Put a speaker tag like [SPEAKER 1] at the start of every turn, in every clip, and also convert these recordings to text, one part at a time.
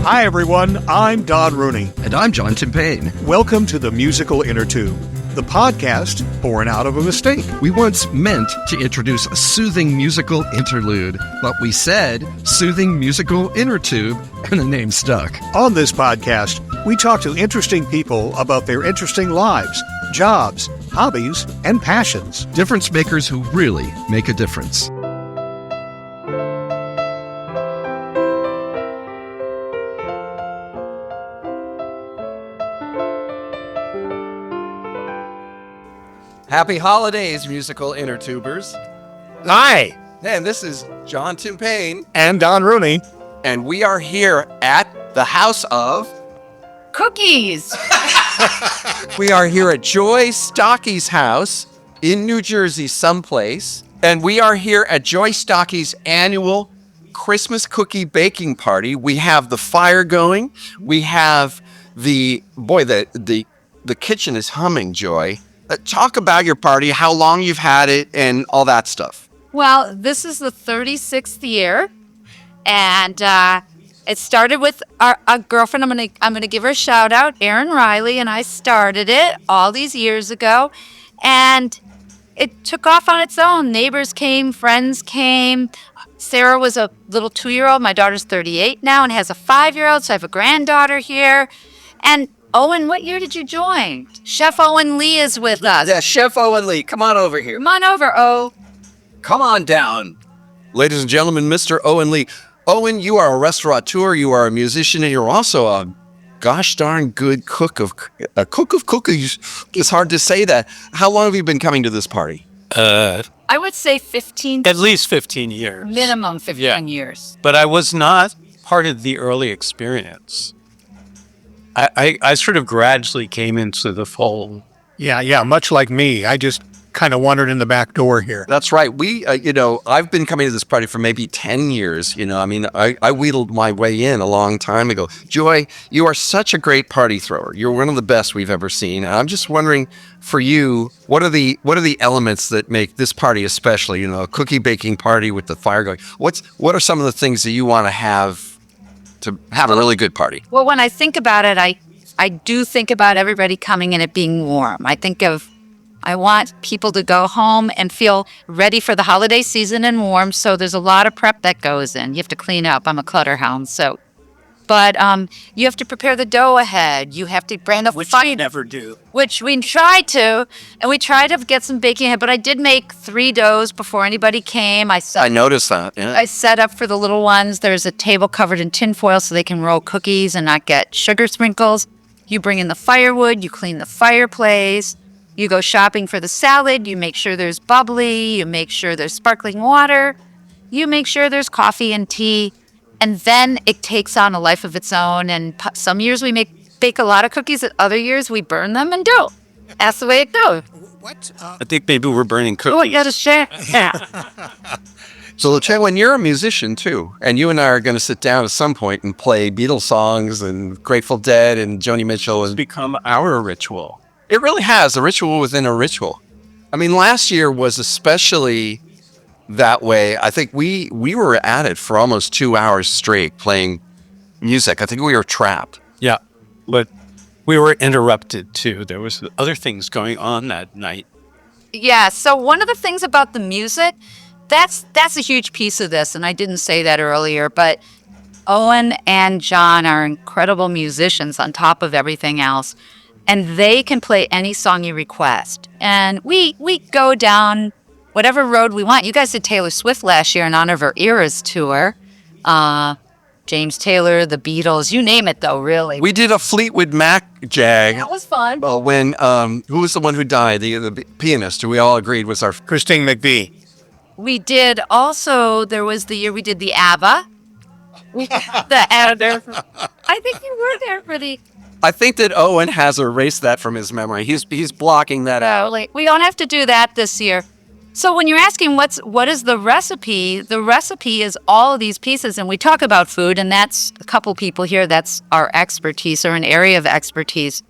[SPEAKER 1] Hi, everyone. I'm Don Rooney.
[SPEAKER 2] And I'm John Timpane.
[SPEAKER 1] Welcome to the musical Innertube, the podcast born out of a mistake.
[SPEAKER 2] We once meant to introduce a soothing musical interlude, but we said soothing musical Innertube, and the name stuck.
[SPEAKER 1] On this podcast, we talk to interesting people about their interesting lives, jobs, hobbies, and passions.
[SPEAKER 2] Difference makers who really make a difference.
[SPEAKER 3] Happy holidays, musical Innertubers.
[SPEAKER 1] Hi.
[SPEAKER 3] And this is John Timpane.
[SPEAKER 1] And Don Rooney.
[SPEAKER 3] And we are here at the house of...
[SPEAKER 4] cookies.
[SPEAKER 3] We are here at Joy Stocke's house in New Jersey someplace. And we are here at Joy Stocke's annual Christmas cookie baking party. We have the fire going. We have the kitchen is humming, Joy. Talk about your party, how long you've had it, and all that stuff.
[SPEAKER 4] Well, this is the 36th year, and it started with a girlfriend. I'm gonna give her a shout out, Erin Riley, and I started it all these years ago, and it took off on its own. Neighbors came, friends came. Sarah was a little 2-year-old. My daughter's 38 now and has a 5-year-old, so I have a granddaughter here, and Owen, what year did you join? Chef Owen Lee is with us.
[SPEAKER 3] Yeah, Chef Owen Lee, come on over here.
[SPEAKER 4] Come on over, O.
[SPEAKER 3] Come on down. Ladies and gentlemen, Mr. Owen Lee. Owen, you are a restaurateur, you are a musician, and you're also a gosh darn good cook of cookies. It's hard to say that. How long have you been coming to this party?
[SPEAKER 4] I would say 15.
[SPEAKER 5] At least 15 years.
[SPEAKER 4] Minimum 15 years.
[SPEAKER 5] But I was not part of the early experience. I sort of gradually came into the fold.
[SPEAKER 1] Yeah, much like me. I just kind of wandered in the back door here.
[SPEAKER 3] That's right. We, I've been coming to this party for maybe 10 years. I wheedled my way in a long time ago. Joy, you are such a great party thrower. You're one of the best we've ever seen. And I'm just wondering, for you, what are the elements that make this party especially, a cookie baking party with the fire going? What are some of the things that you want to have a really good party?
[SPEAKER 4] Well, when I think about it, I do think about everybody coming and it being warm. I want people to go home and feel ready for the holiday season and warm. So there's a lot of prep that goes in. You have to clean up. I'm a clutter hound, so. But you have to prepare the dough ahead. You have to brand the
[SPEAKER 5] Which
[SPEAKER 4] fire.
[SPEAKER 5] we never do.
[SPEAKER 4] Which we try to, and we try to get some baking ahead. But I did make 3 doughs before anybody came. I
[SPEAKER 3] noticed that. Yeah.
[SPEAKER 4] I set up for the little ones. There's a table covered in tin foil so they can roll cookies and not get sugar sprinkles. You bring in the firewood. You clean the fireplace. You go shopping for the salad. You make sure there's bubbly. You make sure there's sparkling water. You make sure there's coffee and tea. And then it takes on a life of its own. And some years we bake a lot of cookies. Other years we burn them and don't. That's the way it goes.
[SPEAKER 1] What?
[SPEAKER 5] I think maybe we're burning cookies.
[SPEAKER 4] Oh, you got to share. Yeah.
[SPEAKER 3] So, when you're a musician too, and you and I are going to sit down at some point and play Beatles songs and Grateful Dead and Joni Mitchell.
[SPEAKER 5] It's become our ritual.
[SPEAKER 3] It really has, a ritual within a ritual. I mean, last year was especially that way. I think we were at it for almost 2 hours straight playing music. I think we were trapped.
[SPEAKER 5] Yeah, but we were interrupted too. There was other things going on that night.
[SPEAKER 4] Yeah, so one of the things about the music, that's a huge piece of this, and I didn't say that earlier, but Owen and John are incredible musicians on top of everything else, and they can play any song you request. And we go down whatever road we want. You guys did Taylor Swift last year in honor of her Eras tour. James Taylor, the Beatles, you name it though, really.
[SPEAKER 3] We did a Fleetwood Mac jag.
[SPEAKER 4] That was fun.
[SPEAKER 3] When, who was the one who died? The pianist who we all agreed was our...
[SPEAKER 1] Christine McVie.
[SPEAKER 4] We did also, there was the year we did the ABBA. The ABBA. I think you were there for the...
[SPEAKER 3] I think that Owen has erased that from his memory. He's blocking that out.
[SPEAKER 4] We don't have to do that this year. So when you're asking what is the recipe is all of these pieces, and we talk about food, and that's a couple people here, that's our expertise or an area of expertise.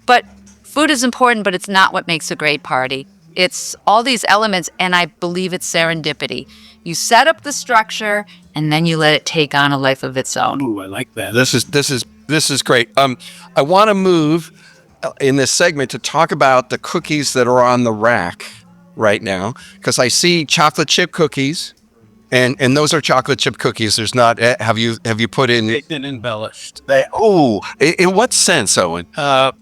[SPEAKER 4] But food is important, but it's not what makes a great party. It's all these elements, and I believe it's serendipity. You set up the structure, and then you let it take on a life of its own.
[SPEAKER 5] Ooh, I like that.
[SPEAKER 3] This is great. I want to move in this segment to talk about the cookies that are on the rack right now, because I see chocolate chip cookies, and those are chocolate chip cookies. There's not. Have you put in?
[SPEAKER 5] Baked and embellished.
[SPEAKER 3] In what sense, Owen?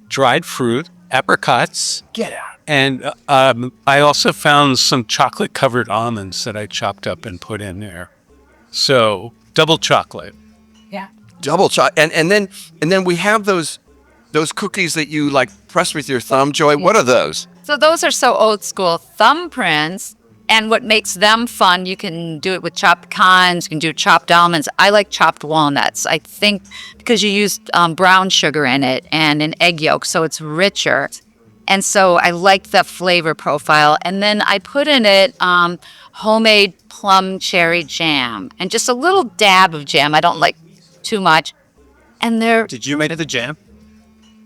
[SPEAKER 5] Dried fruit, apricots. Get out. And I also found some chocolate covered almonds that I chopped up and put in there. So double chocolate.
[SPEAKER 4] Yeah.
[SPEAKER 3] Double chocolate, and then we have those cookies that you like press with your thumb, Joy. What are those?
[SPEAKER 4] So those are so old school thumbprints. And what makes them fun, you can do it with chopped pecans, you can do chopped almonds. I like chopped walnuts. I think because you used brown sugar in it and an egg yolk, so it's richer. And so I like the flavor profile. And then I put in it homemade plum cherry jam and just a little dab of jam. I don't like too much. And
[SPEAKER 5] Did you make the jam?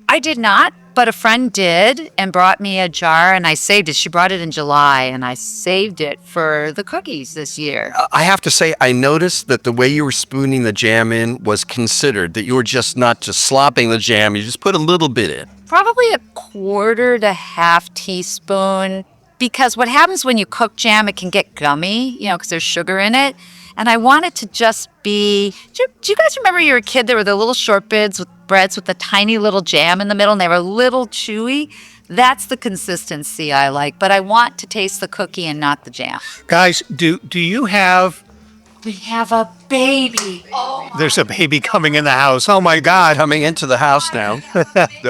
[SPEAKER 4] I did not, but a friend did and brought me a jar, and I saved it. She brought it in July, and I saved it for the cookies this year.
[SPEAKER 3] I have to say, I noticed that the way you were spooning the jam in was considered, that you were just not just slopping the jam, you just put a little bit in.
[SPEAKER 4] Probably a quarter to half teaspoon, because what happens when you cook jam, it can get gummy, because there's sugar in it. And I want it to just be, do you guys remember you were a kid, there were the little short breads with the tiny little jam in the middle, and they were a little chewy? That's the consistency I like, but I want to taste the cookie and not the jam.
[SPEAKER 1] Guys, do you have...
[SPEAKER 4] We have a baby. Oh,
[SPEAKER 1] There's a baby coming in the house. Oh, my God.
[SPEAKER 3] Coming into the house now.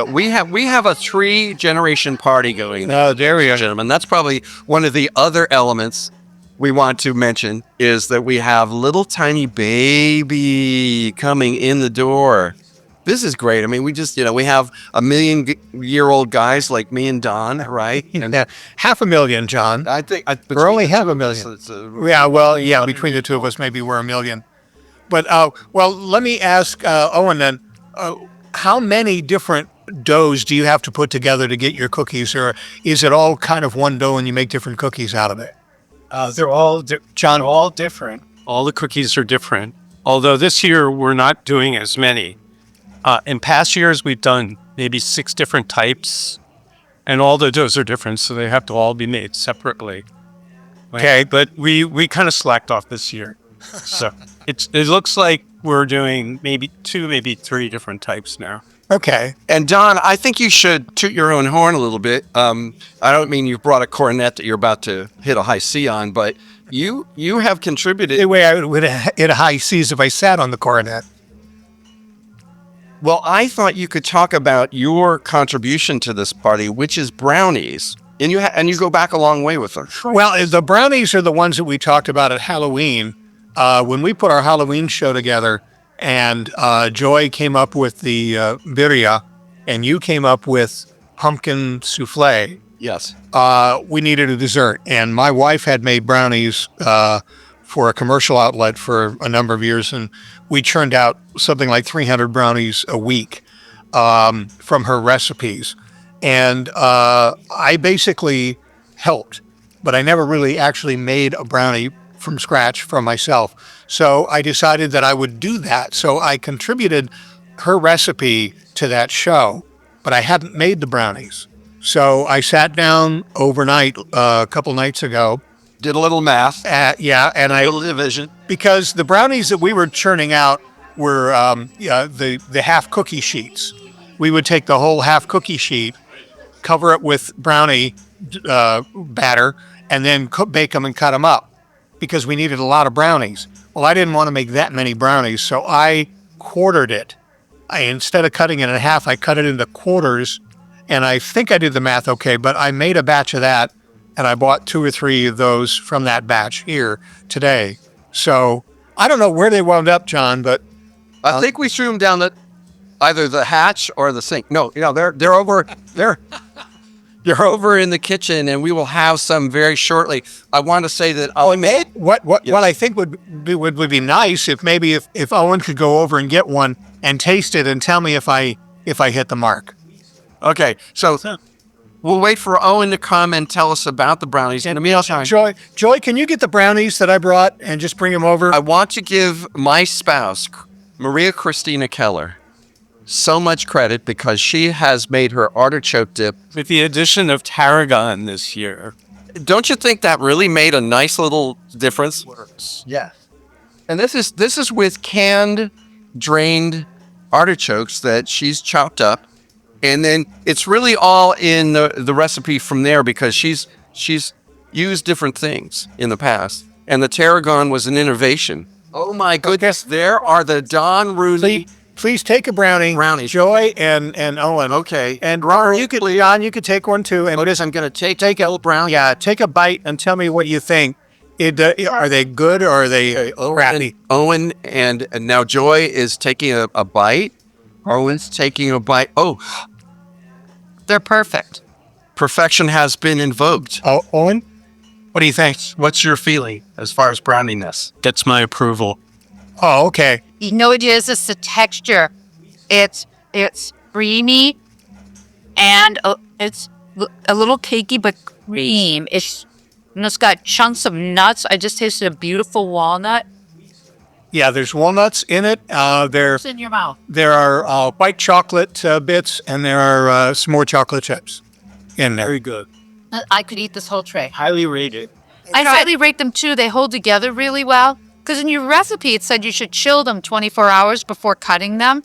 [SPEAKER 3] we have a 3-generation party going.
[SPEAKER 1] Oh, there we are.
[SPEAKER 3] Gentlemen, that's probably one of the other elements we want to mention, is that we have little tiny baby coming in the door. This is great. I mean, we just, we have a million-year-old guys like me and Don, right? And
[SPEAKER 1] Yeah, 500,000, John.
[SPEAKER 3] I think
[SPEAKER 1] We're only half a million.
[SPEAKER 3] So it's
[SPEAKER 1] Between the two of us, maybe we're 1 million. But, let me ask Owen then, how many different doughs do you have to put together to get your cookies, or is it all kind of one dough and you make different cookies out of it?
[SPEAKER 5] They're all different. All the cookies are different. Although this year we're not doing as many. In past years we've done maybe 6 different types, and all the doughs are different, so they have to all be made separately.
[SPEAKER 1] Okay.
[SPEAKER 5] But we kind of slacked off this year, so it looks like we're doing maybe 2, maybe 3 different types now.
[SPEAKER 1] Okay.
[SPEAKER 3] And Don, I think you should toot your own horn a little bit. I don't mean you've brought a cornet that you're about to hit a high C on, but you have contributed.
[SPEAKER 1] The way I would hit a high C's if I sat on the cornet.
[SPEAKER 3] Well, I thought you could talk about your contribution to this party, which is brownies, and you go back a long way with them.
[SPEAKER 1] Well, the brownies are the ones that we talked about at Halloween. When we put our Halloween show together, and Joy came up with the birria, and you came up with pumpkin souffle.
[SPEAKER 3] Yes.
[SPEAKER 1] We needed a dessert, and my wife had made brownies for a commercial outlet for a number of years, and we churned out something like 300 brownies a week from her recipes. And I basically helped, but I never really actually made a brownie from scratch for myself. So I decided that I would do that. So I contributed her recipe to that show, but I hadn't made the brownies. So I sat down overnight a couple nights ago.
[SPEAKER 3] Did a little math.
[SPEAKER 1] And
[SPEAKER 3] A little division.
[SPEAKER 1] because the brownies that we were churning out were the half cookie sheets. We would take the whole half cookie sheet, cover it with brownie batter, and then bake them and cut them up, because we needed a lot of brownies. Well, I didn't want to make that many brownies, so I quartered it. Instead of cutting it in half, I cut it into quarters, and I think I did the math okay, but I made a batch of that, and I bought 2 or 3 of those from that batch here today. So I don't know where they wound up, John, but
[SPEAKER 3] I think we threw them down either the hatch or the sink. No, they're over there. You're over in the kitchen, and we will have some very shortly. I want to say that
[SPEAKER 1] what I think would be nice if Owen could go over and get one and taste it and tell me if I hit the mark.
[SPEAKER 3] Okay, so we'll wait for Owen to come and tell us about the brownies. In the meantime,
[SPEAKER 1] Joy, can you get the brownies that I brought and just bring them over?
[SPEAKER 3] I want to give my spouse, Maria Christina Keller, so much credit because she has made her artichoke dip.
[SPEAKER 5] With the addition of tarragon this year.
[SPEAKER 3] Don't you think that really made a nice little difference?
[SPEAKER 1] Yeah.
[SPEAKER 3] And this is with canned, drained artichokes that she's chopped up, and then it's really all in the recipe from there because she's used different things in the past, and the tarragon was an innovation. Oh my goodness! There are the Don Rooney.
[SPEAKER 1] Please take a brownie.
[SPEAKER 3] Brownies.
[SPEAKER 1] Joy and Owen.
[SPEAKER 3] Okay.
[SPEAKER 1] And Ron, John, you could take one too. And
[SPEAKER 3] Notice I'm going to take a brownie.
[SPEAKER 1] yeah, take a bite and tell me what you think. Are they good or are they crappy?
[SPEAKER 3] Owen and now Joy is taking a bite. Owen's taking a bite. Oh,
[SPEAKER 4] They're perfect.
[SPEAKER 3] perfection has been invoked.
[SPEAKER 1] Oh, Owen, what do you think?
[SPEAKER 2] What's your feeling as far as browniness?
[SPEAKER 5] Gets my approval.
[SPEAKER 1] Oh, okay.
[SPEAKER 4] You know what it is? It's the texture. It's creamy, and it's a little cakey, but cream. It's got chunks of nuts. I just tasted a beautiful walnut.
[SPEAKER 1] Yeah, there's walnuts in it.
[SPEAKER 4] It's in your mouth.
[SPEAKER 1] There are white chocolate bits, and there are some more chocolate chips in there.
[SPEAKER 5] Very good.
[SPEAKER 4] I could eat this whole tray.
[SPEAKER 5] Highly rated.
[SPEAKER 4] I highly rate them too. They hold together really well. Because in your recipe, it said you should chill them 24 hours before cutting them.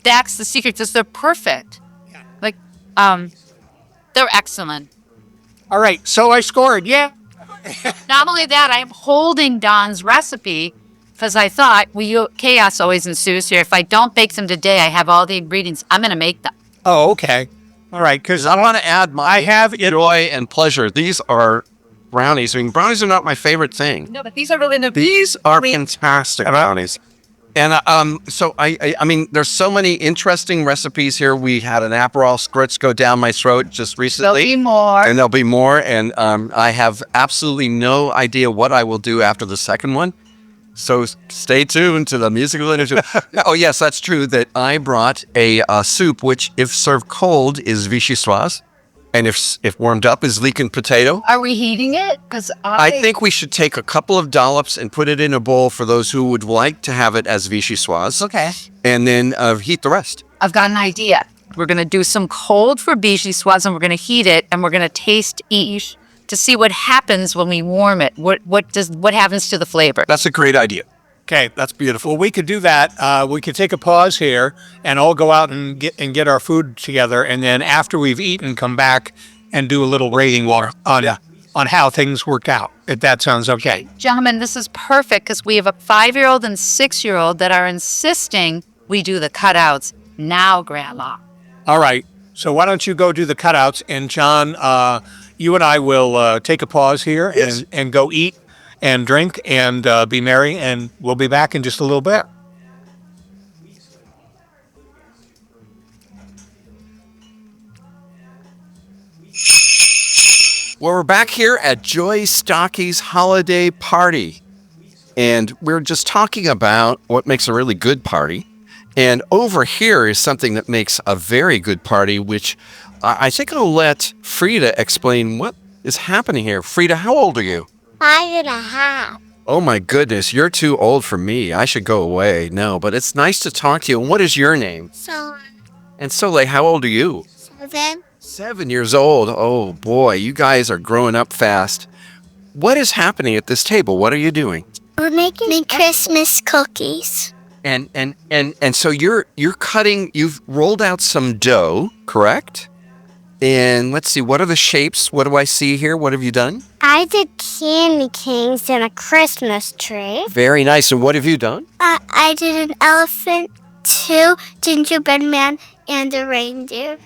[SPEAKER 4] That's the secret, because they're perfect. Like, they're excellent.
[SPEAKER 1] All right, so I scored. Yeah.
[SPEAKER 4] Not only that, I am holding Don's recipe because I thought, chaos always ensues here. If I don't bake them today, I have all the ingredients. I'm going to make them.
[SPEAKER 1] Oh, okay. All right, because
[SPEAKER 3] I want to add my joy and pleasure. These are brownies. I mean, brownies are not my favorite thing.
[SPEAKER 4] No, but these are really
[SPEAKER 3] These are fantastic brownies. And so I mean, there's so many interesting recipes here. We had an Aperol spritz go down my throat just recently.
[SPEAKER 4] There'll be more.
[SPEAKER 3] And there'll be more. And I have absolutely no idea what I will do after the second one. So stay tuned to the musical interview. Oh, yes, that's true that I brought a soup, which if served cold is vichyssoise. And if warmed up is leek and potato.
[SPEAKER 4] Are we heating it? Because
[SPEAKER 3] I think we should take a couple of dollops and put it in a bowl for those who would like to have it as vichyssoise.
[SPEAKER 4] Okay.
[SPEAKER 3] And then heat the rest.
[SPEAKER 4] I've got an idea. We're going to do some cold for vichyssoise, and we're going to heat it, and we're going to taste each to see what happens when we warm it. What happens to the flavor?
[SPEAKER 3] That's a great idea.
[SPEAKER 1] okay, that's beautiful. We could do that. We could take a pause here and all go out and get our food together, and then after we've eaten, come back and do a little rating on how things work out. If that sounds okay.
[SPEAKER 4] Gentlemen, this is perfect because we have a 5-year-old and 6-year-old that are insisting we do the cutouts now, Grandma.
[SPEAKER 1] All right. So why don't you go do the cutouts, and John, you and I will take a pause here and go eat and drink and be merry, and we'll be back in just a little bit.
[SPEAKER 3] Well, we're back here at Joy Stocke's holiday party, and we're just talking about what makes a really good party. And over here is something that makes a very good party, which I think I'll let Frida explain what is happening here. Frida, how old are you?
[SPEAKER 6] 5.5.
[SPEAKER 3] Oh my goodness, you're too old for me. I should go away. No, but it's nice to talk to you. And what is your name?
[SPEAKER 6] So,
[SPEAKER 3] And Soleil, how old are you?
[SPEAKER 6] 7.
[SPEAKER 3] 7 years old. Oh boy, you guys are growing up fast. What is happening at this table? What are you doing?
[SPEAKER 6] We're making Christmas cookies.
[SPEAKER 3] And so you're cutting. You've rolled out some dough, correct? And let's see, what are the shapes? What do I see here? What have you done?
[SPEAKER 6] I did candy canes and a Christmas tree.
[SPEAKER 3] Very nice. And what have you done?
[SPEAKER 6] I did an elephant, 2 gingerbread man, and a reindeer.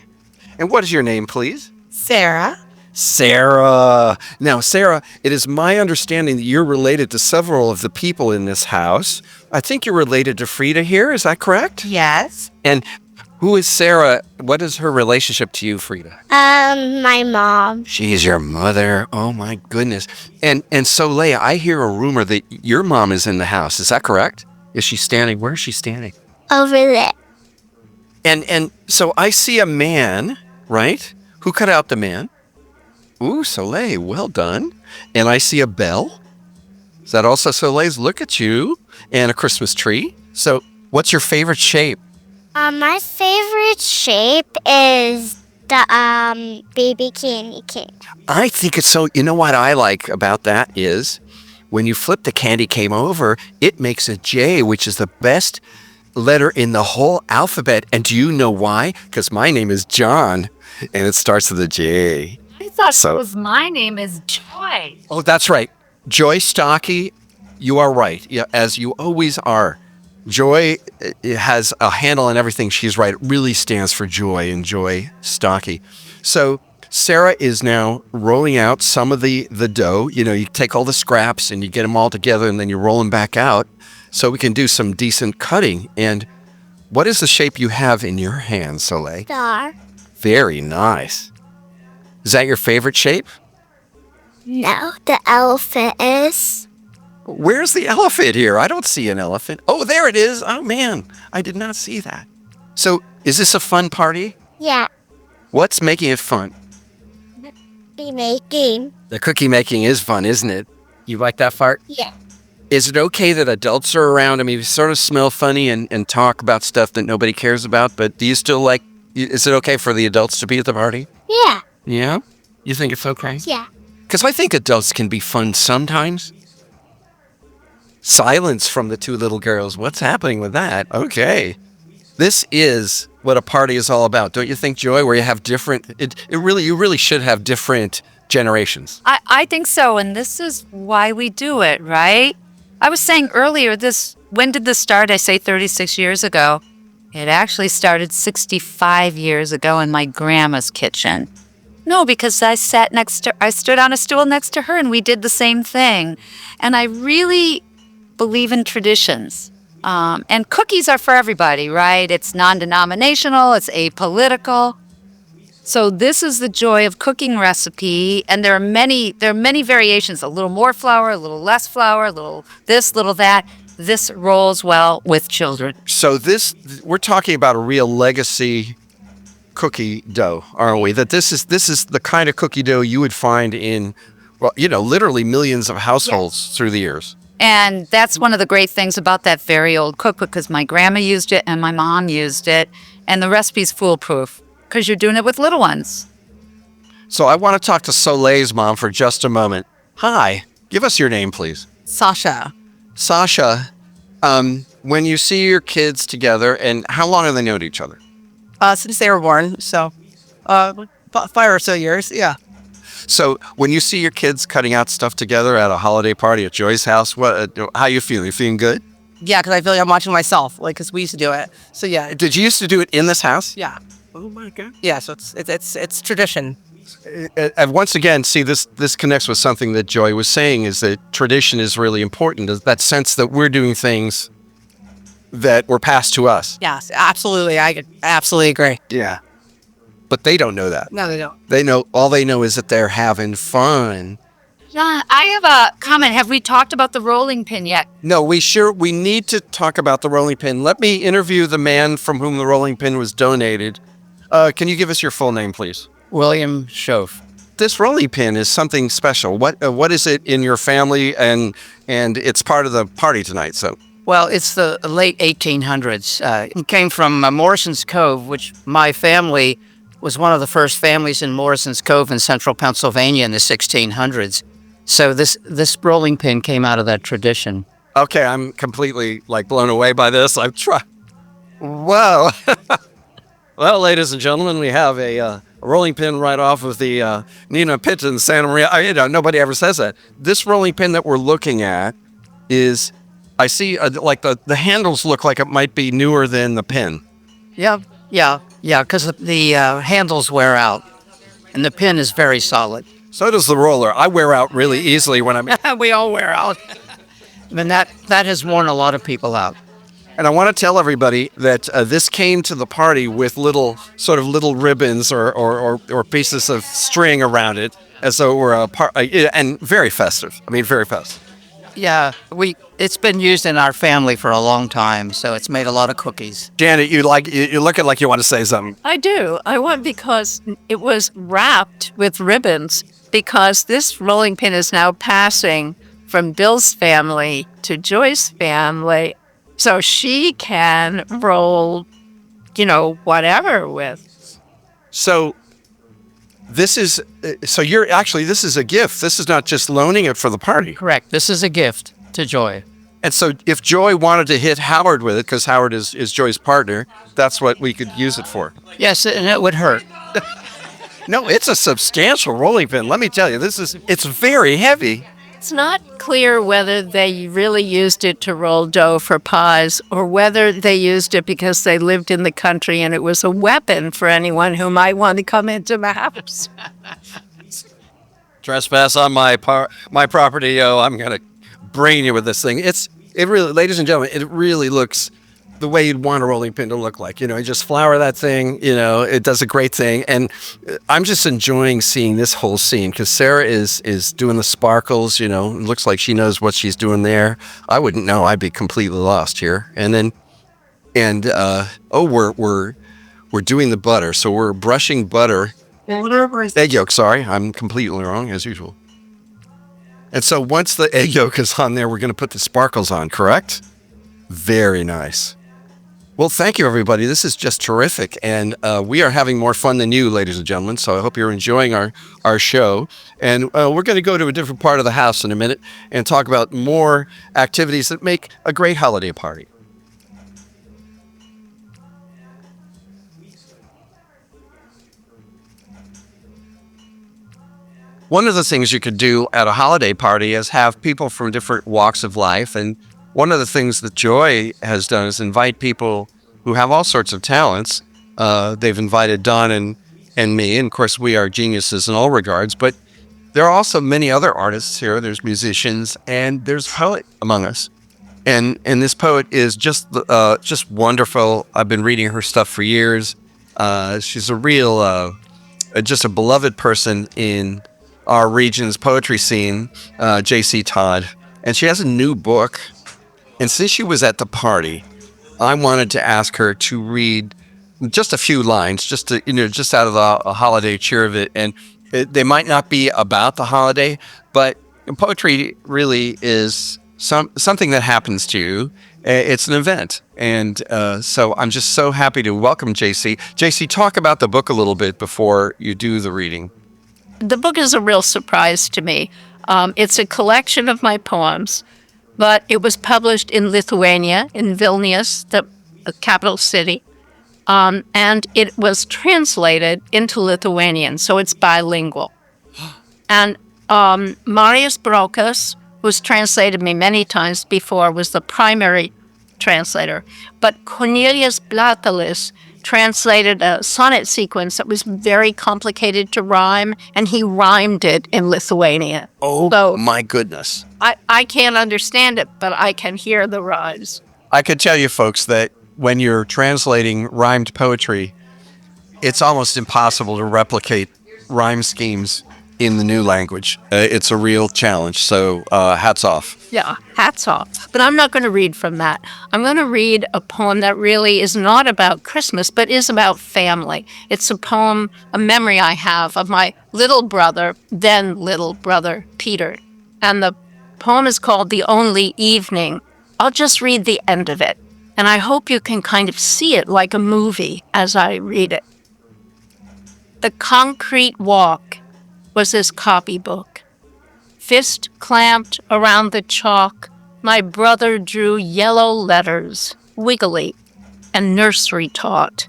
[SPEAKER 3] And what is your name, please?
[SPEAKER 7] Sarah.
[SPEAKER 3] Sarah. Now, Sarah, it is my understanding that you're related to several of the people in this house. I think you're related to Frida here. Is that correct?
[SPEAKER 7] Yes.
[SPEAKER 3] And who is Sarah? What is her relationship to you, Frida?
[SPEAKER 6] My mom.
[SPEAKER 3] She's your mother. Oh, my goodness. And Soleil, I hear a rumor that your mom is in the house. Is that correct? Is she standing? Where is she standing?
[SPEAKER 6] Over there.
[SPEAKER 3] And so I see a man, right, Who cut out the man? Ooh, Soleil, well done. And I see a bell. Is that also Soleil's? Look at you. And a Christmas tree. So what's your favorite shape?
[SPEAKER 6] My favorite shape is the baby candy cane.
[SPEAKER 3] I think it's so, you know what I like about that is when you flip the candy cane over, it makes a J, which is the best letter in the whole alphabet. And do you know why? Because my name is John and it starts with a J.
[SPEAKER 4] I thought
[SPEAKER 3] So-
[SPEAKER 4] it was my name is Joy.
[SPEAKER 3] Oh, that's right. Joy Stocke, you are right. Yeah, as you always are. Joy has a handle on everything. She's right. It really stands for joy and Joy Stocke. So Sarah is now rolling out some of the dough. You know, you take all the scraps and you get them all together and then you roll them back out so we can do some decent cutting. And what is the shape you have in your hand, Soleil?
[SPEAKER 6] Star.
[SPEAKER 3] Very nice. Is that your favorite shape?
[SPEAKER 6] No, the elephant is.
[SPEAKER 3] Where's the elephant here? I don't see an elephant. Oh, there it is. Oh, man. I did not see that. So, is this a fun party?
[SPEAKER 6] Yeah,
[SPEAKER 3] What's making it fun?
[SPEAKER 6] be making.
[SPEAKER 3] The cookie making is fun, isn't it? You like that part?
[SPEAKER 6] Yeah.
[SPEAKER 3] Is it okay that adults are around? I mean, we sort of smell funny and talk about stuff that nobody cares about, but do you still like, is it okay for the adults to be at the party?
[SPEAKER 6] Yeah.
[SPEAKER 3] Yeah? You think it's okay?
[SPEAKER 6] Yeah.
[SPEAKER 3] Because I think adults can be fun sometimes. Silence from the two little girls. What's happening with that? Okay. This is what a party is all about. Don't you think, Joy, where you have different, you really should have different generations.
[SPEAKER 4] I think so, and this is why we do it, right? I was saying earlier, when did this start? I say 36 years ago. It actually started 65 years ago in my grandma's kitchen. No, because I stood on a stool next to her and we did the same thing. And I really believe in traditions. And cookies are for everybody, right? It's non-denominational, it's apolitical. So this is the Joy of cooking recipe, and there are many variations, a little more flour, a little less flour, a little this, little that. This rolls well with children.
[SPEAKER 3] So we're talking about a real legacy cookie dough, aren't we? That this is the kind of cookie dough you would find in, well, you know, literally millions of households through the years.
[SPEAKER 4] And that's one of the great things about that very old cookbook, because my grandma used it and my mom used it, and the recipe's foolproof because you're doing it with little ones.
[SPEAKER 3] So I want to talk to Soleil's mom for just a moment. Hi, give us your name, please.
[SPEAKER 7] Sasha.
[SPEAKER 3] Sasha, when you see your kids together, and how long have they known each other?
[SPEAKER 7] Since they were born, so 5 or so years, yeah.
[SPEAKER 3] So when you see your kids cutting out stuff together at a holiday party at Joy's house, how you feeling? You feeling good?
[SPEAKER 7] Yeah, because I feel like I'm watching myself, like, because we used to do it. So yeah,
[SPEAKER 3] Did you used to do it in this house?
[SPEAKER 7] yeah,
[SPEAKER 3] Oh my God.
[SPEAKER 7] yeah. So it's tradition.
[SPEAKER 3] And once again, see, this connects with something that Joy was saying, is that tradition is really important. Is that sense that we're doing things that were passed to us.
[SPEAKER 7] Yes, absolutely. I absolutely agree.
[SPEAKER 3] Yeah. But they don't know that.
[SPEAKER 7] No, they don't.
[SPEAKER 3] All they know is that they're having fun.
[SPEAKER 4] John, I have a comment. Have we talked about the rolling pin yet?
[SPEAKER 3] No, we need to talk about the rolling pin. Let me interview the man from whom the rolling pin was donated. Can you give us your full name, please?
[SPEAKER 8] William Schoaf.
[SPEAKER 3] This rolling pin is something special. What is it in your family, and it's part of the party tonight? So,
[SPEAKER 8] Well, it's the late 1800s. It came from Morrison's Cove, which my family was one of the first families in Morrison's Cove in central Pennsylvania in the 1600s. So this rolling pin came out of that tradition.
[SPEAKER 3] okay, I'm completely blown away by this. I'm trying. Whoa. Well, ladies and gentlemen, we have a rolling pin right off of the Nina Pitton Santa Maria. Nobody ever says that. This rolling pin that we're looking at is, I see, the handles look like it might be newer than the pin.
[SPEAKER 8] Yeah, because the handles wear out, and the pin is very solid.
[SPEAKER 3] So does the roller. I wear out really easily when I'm.
[SPEAKER 8] We all wear out. And that has worn a lot of people out.
[SPEAKER 3] And I want to tell everybody that this came to the party with little ribbons or pieces of string around it, as though it were and very festive. I mean, very festive.
[SPEAKER 8] Yeah, it's been used in our family for a long time, so it's made a lot of cookies.
[SPEAKER 3] Janet, you're looking like you want to say something.
[SPEAKER 9] I do. I want because it was wrapped with ribbons because this rolling pin is now passing from Bill's family to Joy's family. So she can roll, whatever with.
[SPEAKER 3] So this is this is a gift. This is not just loaning it for the party.
[SPEAKER 8] Correct. This is a gift to Joy.
[SPEAKER 3] And so if Joy wanted to hit Howard with it, because Howard is Joy's partner, that's what we could use it for.
[SPEAKER 8] Yes, and it would hurt.
[SPEAKER 3] No, it's a substantial rolling pin. Let me tell you, it's very heavy.
[SPEAKER 9] It's not clear whether they really used it to roll dough for pies or whether they used it because they lived in the country and it was a weapon for anyone who might want to come into the house.
[SPEAKER 3] Trespass on my property. Oh, I'm gonna brain you with this thing. It really, ladies and gentlemen, it really looks the way you'd want a rolling pin to look like. You just flour that thing. It does a great thing. And I'm just enjoying seeing this whole scene because Sarah is doing the sparkles. It looks like she knows what she's doing there. I wouldn't know. I'd be completely lost here. We're doing the butter. So we're brushing butter. Egg yolk. Sorry, I'm completely wrong as usual. And so once the egg yolk is on there, we're going to put the sparkles on. Correct? Very nice. Well, thank you, everybody. This is just terrific. And we are having more fun than you, ladies and gentlemen. So I hope you're enjoying our show. And we're going to go to a different part of the house in a minute and talk about more activities that make a great holiday party. One of the things you could do at a holiday party is have people from different walks of life. And one of the things that Joy has done is invite people who have all sorts of talents. They've invited Don and me, and of course we are geniuses in all regards, but there are also many other artists here. There's musicians and there's a poet among us. And this poet is just wonderful. I've been reading her stuff for years. She's a real, just a beloved person in our region's poetry scene, J.C. Todd. And she has a new book. And since she was at the party, I wanted to ask her to read just a few lines, just out of the holiday cheer of it. And they might not be about the holiday, but poetry really is something that happens to you. It's an event. And so I'm just so happy to welcome JC. JC, talk about the book a little bit before you do the reading.
[SPEAKER 9] The book is a real surprise to me. It's a collection of my poems, but it was published in Lithuania, in Vilnius, the capital city, and it was translated into Lithuanian, so it's bilingual. And Marius Brokas, who's translated me many times before, was the primary translator. But Cornelius Blatalis translated a sonnet sequence that was very complicated to rhyme, and he rhymed it in Lithuania.
[SPEAKER 3] Oh, so my goodness.
[SPEAKER 9] I can't understand it, but I can hear the rhymes.
[SPEAKER 3] I could tell you, folks, that when you're translating rhymed poetry, it's almost impossible to replicate rhyme schemes in the new language. It's a real challenge, so hats off.
[SPEAKER 9] Yeah, hats off. But I'm not going to read from that. I'm going to read a poem that really is not about Christmas, but is about family. It's a poem, a memory I have of my little brother, then little brother, Peter. And the poem is called The Only Evening. I'll just read the end of it, and I hope you can kind of see it like a movie as I read it. The concrete walk was his copybook. Fist clamped around the chalk, my brother drew yellow letters, wiggly and nursery taught.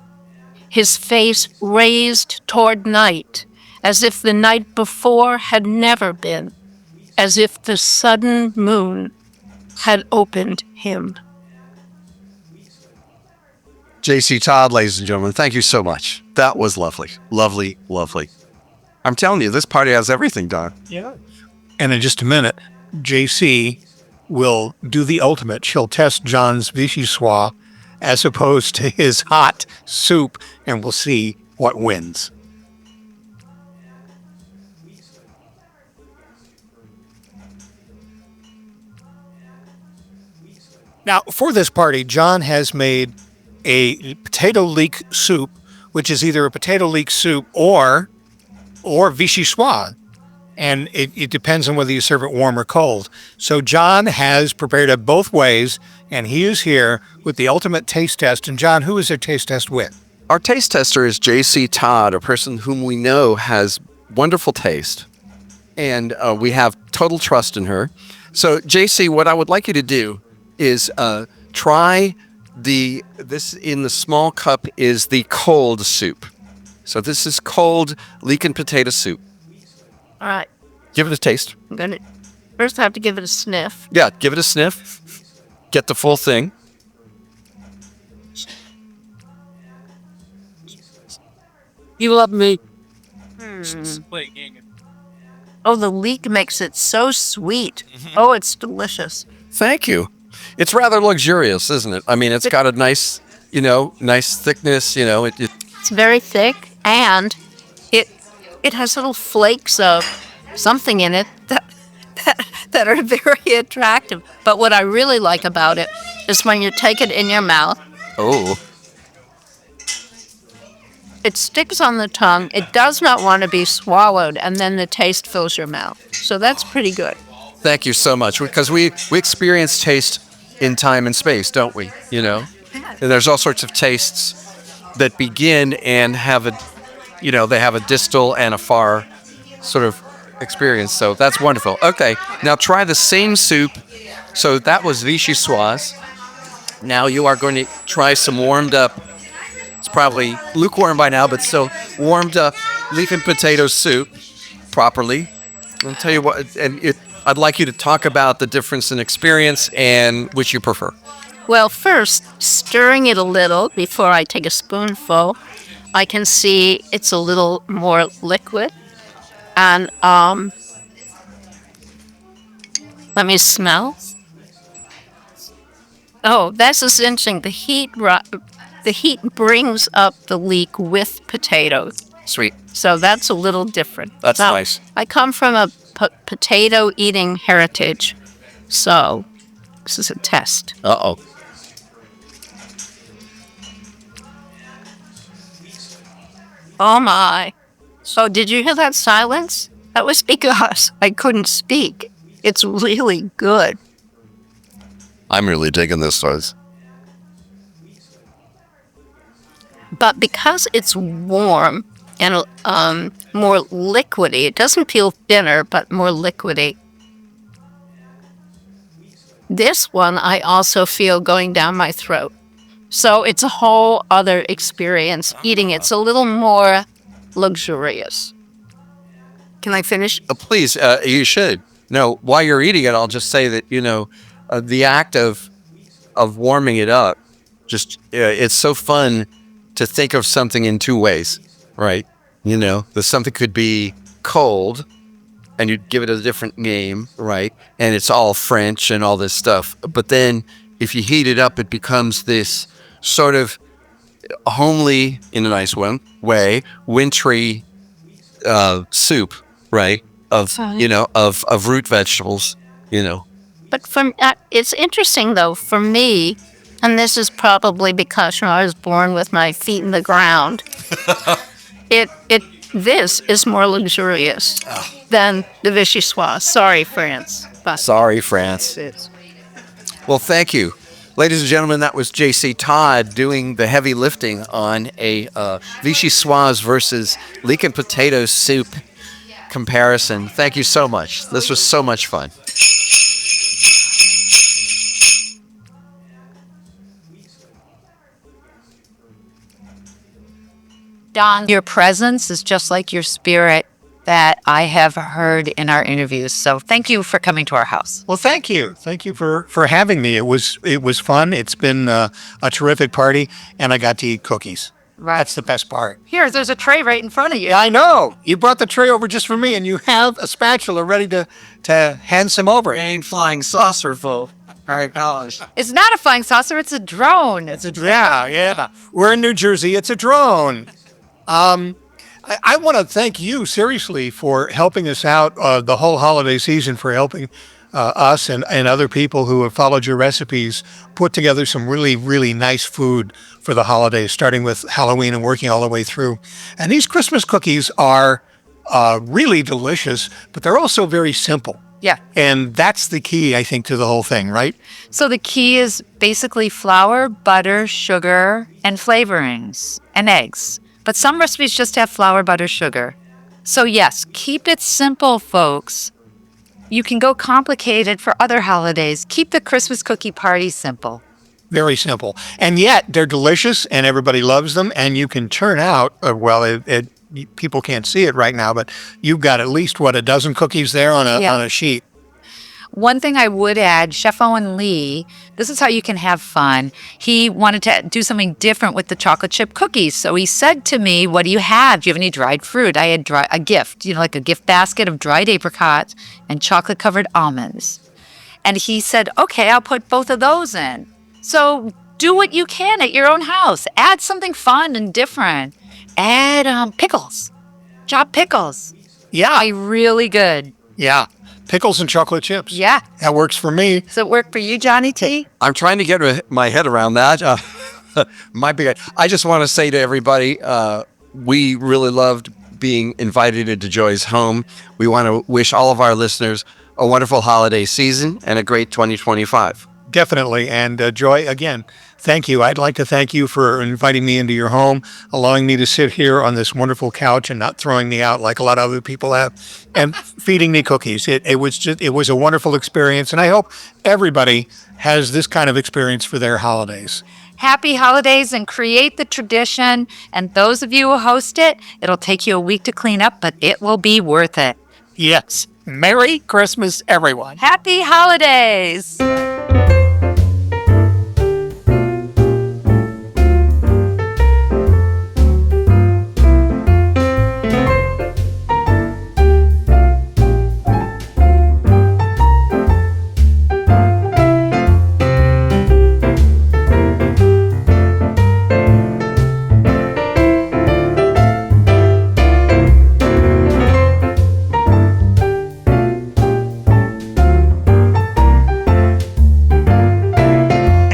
[SPEAKER 9] His face raised toward night, as if the night before had never been, as if the sudden moon had opened him.
[SPEAKER 3] J.C. Todd, ladies and gentlemen, thank you so much. That was lovely. Lovely, lovely. I'm telling you, this party has everything, Don.
[SPEAKER 1] Yeah. And in just a minute, JC will do the ultimate. She'll test John's vichyssoise as opposed to his hot soup, and we'll see what wins. Now, for this party, John has made a potato leek soup, which is either a potato leek soup or vichyssoise. And it depends on whether you serve it warm or cold. So John has prepared it both ways, and he is here with the ultimate taste test. And John, who is their taste test with?
[SPEAKER 3] Our taste tester is JC Todd, a person whom we know has wonderful taste, and we have total trust in her. So, JC, what I would like you to do is try this in the small cup is the cold soup. So this is cold leek and potato soup.
[SPEAKER 9] All right.
[SPEAKER 3] Give it a taste.
[SPEAKER 9] I'm going to first have to give it a sniff.
[SPEAKER 3] Yeah, give it a sniff. Get the full thing.
[SPEAKER 9] You love me. Oh, the leek makes it so sweet. Oh, it's delicious.
[SPEAKER 3] Thank you. It's rather luxurious, isn't it? I mean, it's got a nice, nice thickness,
[SPEAKER 9] It's very thick, and it has little flakes of something in it that are very attractive. But what I really like about it is when you take it in your mouth,
[SPEAKER 3] Oh.
[SPEAKER 9] it sticks on the tongue. It does not want to be swallowed, and then the taste fills your mouth. So that's pretty good.
[SPEAKER 3] Thank you so much, because we experience taste in time and space, don't we? And there's all sorts of tastes that begin and have they have a distal and a far sort of experience. So that's wonderful. Okay, now try the same soup. So that was vichyssoise. Now you are going to try some warmed up. It's probably lukewarm by now, but still warmed up leek and potato soup properly. I'll tell you what, I'd like you to talk about the difference in experience and which you prefer.
[SPEAKER 9] Well, first, stirring it a little before I take a spoonful, I can see it's a little more liquid. And let me smell. Oh, that's just interesting. The heat brings up the leek with potatoes.
[SPEAKER 3] Sweet.
[SPEAKER 9] So that's a little different.
[SPEAKER 3] That's
[SPEAKER 9] Now,
[SPEAKER 3] nice.
[SPEAKER 9] I come from a potato eating heritage, so this is a test.
[SPEAKER 3] Uh-oh.
[SPEAKER 9] Oh my. So did you hear that silence? That was because I couldn't speak. It's really good.
[SPEAKER 3] I'm really digging this sauce.
[SPEAKER 9] But because it's warm and more liquidy, it doesn't feel thinner, but more liquidy. This one I also feel going down my throat. So it's a whole other experience eating it. It's a little more luxurious. Can I finish?
[SPEAKER 3] Please, you should. No, while you're eating it, I'll just say that, the act of warming it up, it's so fun to think of something in two ways, right? The something could be cold, and you'd give it a different name, right? And it's all French and all this stuff. But then if you heat it up, it becomes this sort of homely, in a nice way, wintry soup, right? Of root vegetables,
[SPEAKER 9] But it's interesting, though, for me, and this is probably because I was born with my feet in the ground, this is more luxurious than the vichyssoise. Sorry, France. But
[SPEAKER 3] Sorry, France. Well, thank you. Ladies and gentlemen, that was JC Todd doing the heavy lifting on a vichyssoise versus leek and potato soup comparison. Thank you so much. This was so much fun.
[SPEAKER 4] Don, your presence is just like your spirit that I have heard in our interviews. So thank you for coming to our house.
[SPEAKER 1] Well, thank you. Thank you for having me. It was fun. It's been a terrific party, and I got to eat cookies.
[SPEAKER 4] Right.
[SPEAKER 1] That's the best part.
[SPEAKER 4] Here, there's a tray right in front of you.
[SPEAKER 1] Yeah, I know. You brought the tray over just for me, and you have a spatula ready to hand some over.
[SPEAKER 2] Ain't flying saucer full. All right, college.
[SPEAKER 4] It's not a flying saucer. It's a drone.
[SPEAKER 1] Yeah. We're in New Jersey. It's a drone. I want to thank you seriously for helping us out the whole holiday season, for helping us and other people who have followed your recipes put together some really, really nice food for the holidays, starting with Halloween and working all the way through. And these Christmas cookies are really delicious, but they're also very simple.
[SPEAKER 4] Yeah.
[SPEAKER 1] And that's the key, I think, to the whole thing, right?
[SPEAKER 4] So the key is basically flour, butter, sugar, and flavorings, and eggs. But some recipes just have flour, butter, sugar. So yes, keep it simple, folks. You can go complicated for other holidays. Keep the Christmas cookie party simple.
[SPEAKER 1] Very simple. And yet they're delicious and everybody loves them. And you can turn out, people can't see it right now, but you've got at least, a dozen cookies there on a sheet.
[SPEAKER 4] One thing I would add, Chef Owen Lee, this is how you can have fun. He wanted to do something different with the chocolate chip cookies. So he said to me, what do you have? Do you have any dried fruit? I had a gift, like a gift basket of dried apricots and chocolate covered almonds. And he said, okay, I'll put both of those in. So do what you can at your own house. Add something fun and different. Add pickles, chopped pickles.
[SPEAKER 1] Yeah.
[SPEAKER 4] Really good.
[SPEAKER 1] Yeah. Pickles and chocolate chips.
[SPEAKER 4] Yeah.
[SPEAKER 1] That works for me.
[SPEAKER 4] Does it work for you, Johnny T?
[SPEAKER 3] I'm trying to get my head around that. I just want to say to everybody, we really loved being invited into Joy's home. We want to wish all of our listeners a wonderful holiday season and a great 2025.
[SPEAKER 1] Definitely. And Joy, again, thank you. I'd like to thank you for inviting me into your home, allowing me to sit here on this wonderful couch and not throwing me out like a lot of other people have, and feeding me cookies. It was a wonderful experience, and I hope everybody has this kind of experience for their holidays.
[SPEAKER 4] Happy holidays, and create the tradition. And those of you who host it, it'll take you a week to clean up, but it will be worth it.
[SPEAKER 1] Yes. Merry Christmas, everyone.
[SPEAKER 4] Happy holidays.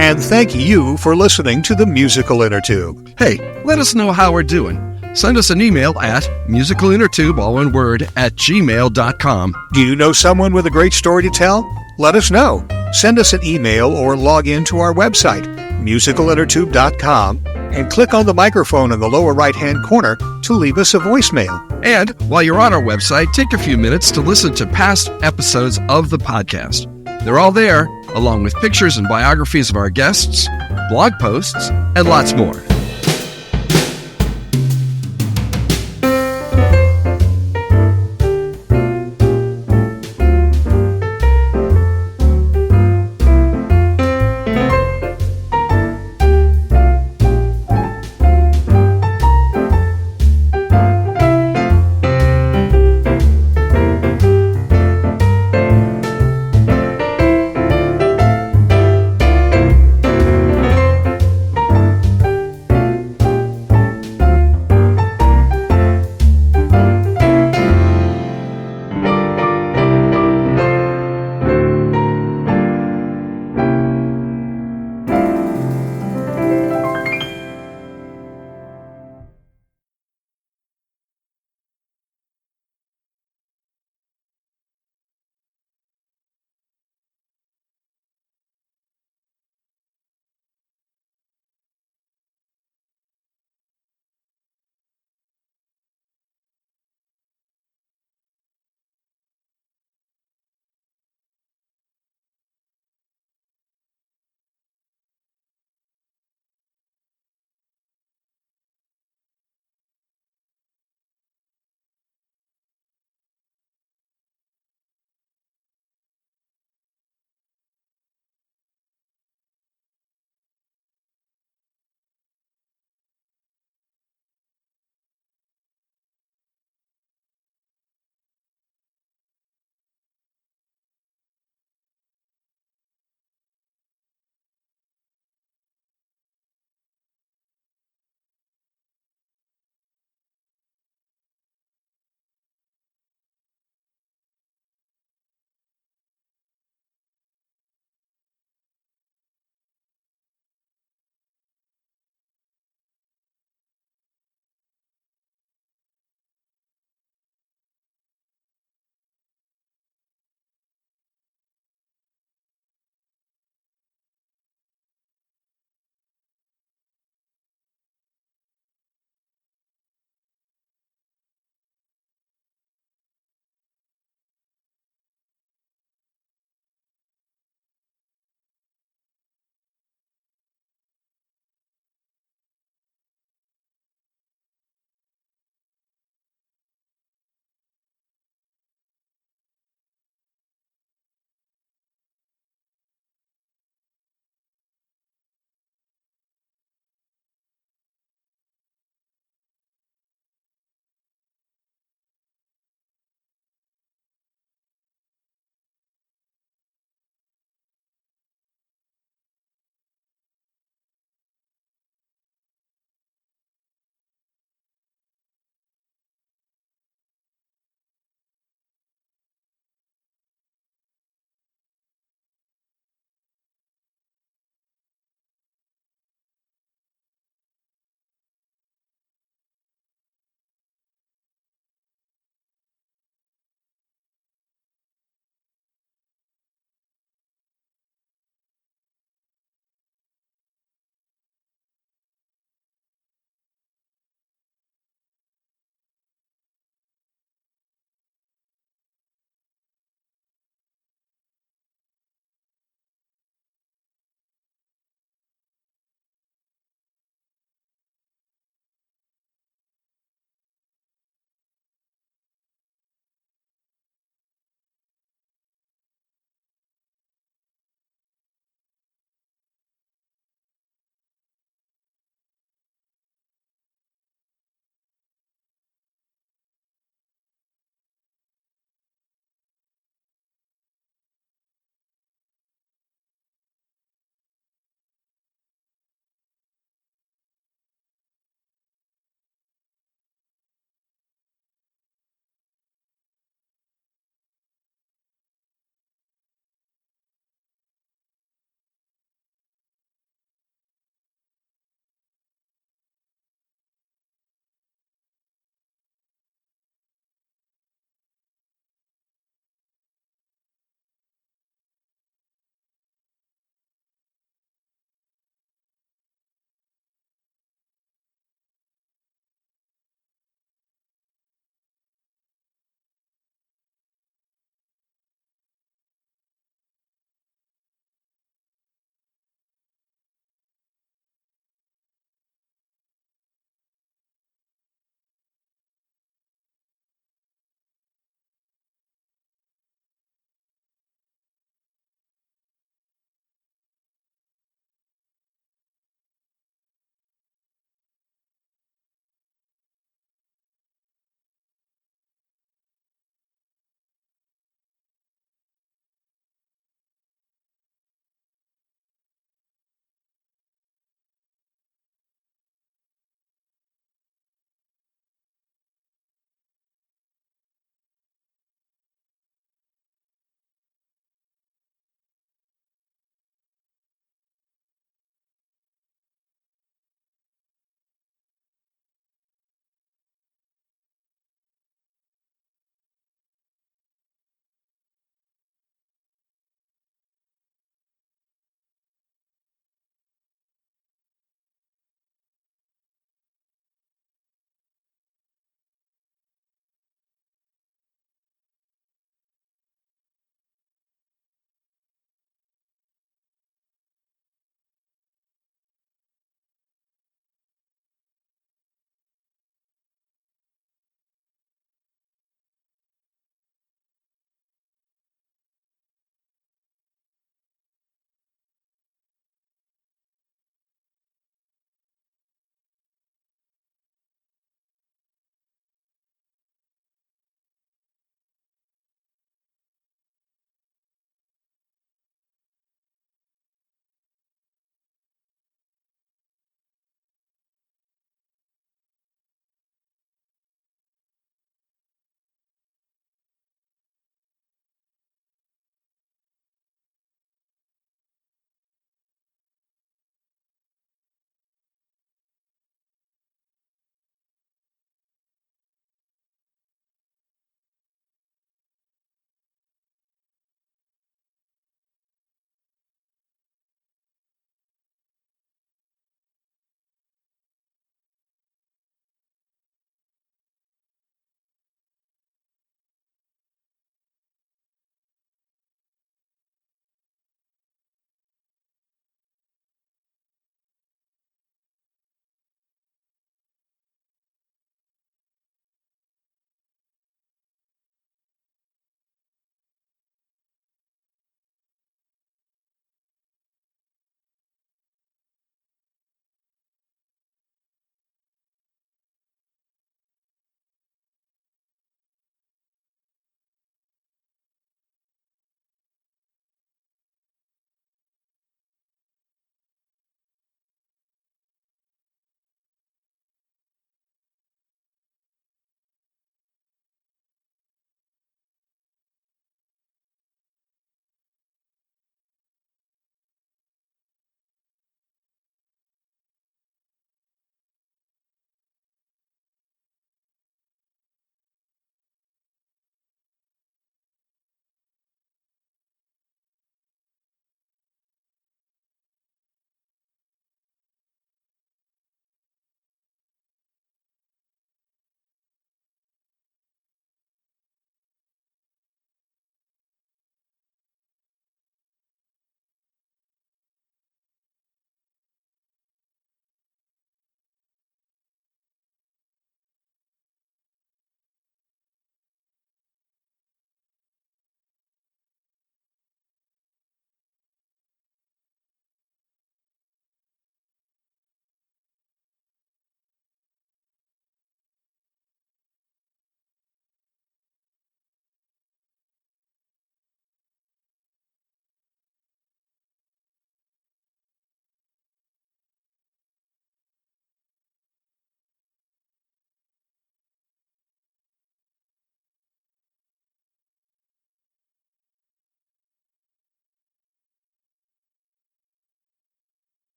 [SPEAKER 1] And thank you for listening to the Musical Innertube.
[SPEAKER 2] Hey, let us know how we're doing. Send us an email at musicalinnertube, all one word, @gmail.com.
[SPEAKER 1] Do you know someone with a great story to tell? Let us know. Send us an email or log in to our website, musicalinnertube.com, and click on the microphone in the lower right-hand corner to leave us a voicemail.
[SPEAKER 2] And while you're on our website, take a few minutes to listen to past episodes of the podcast. They're all there, along with pictures and biographies of our guests, blog posts, and lots more.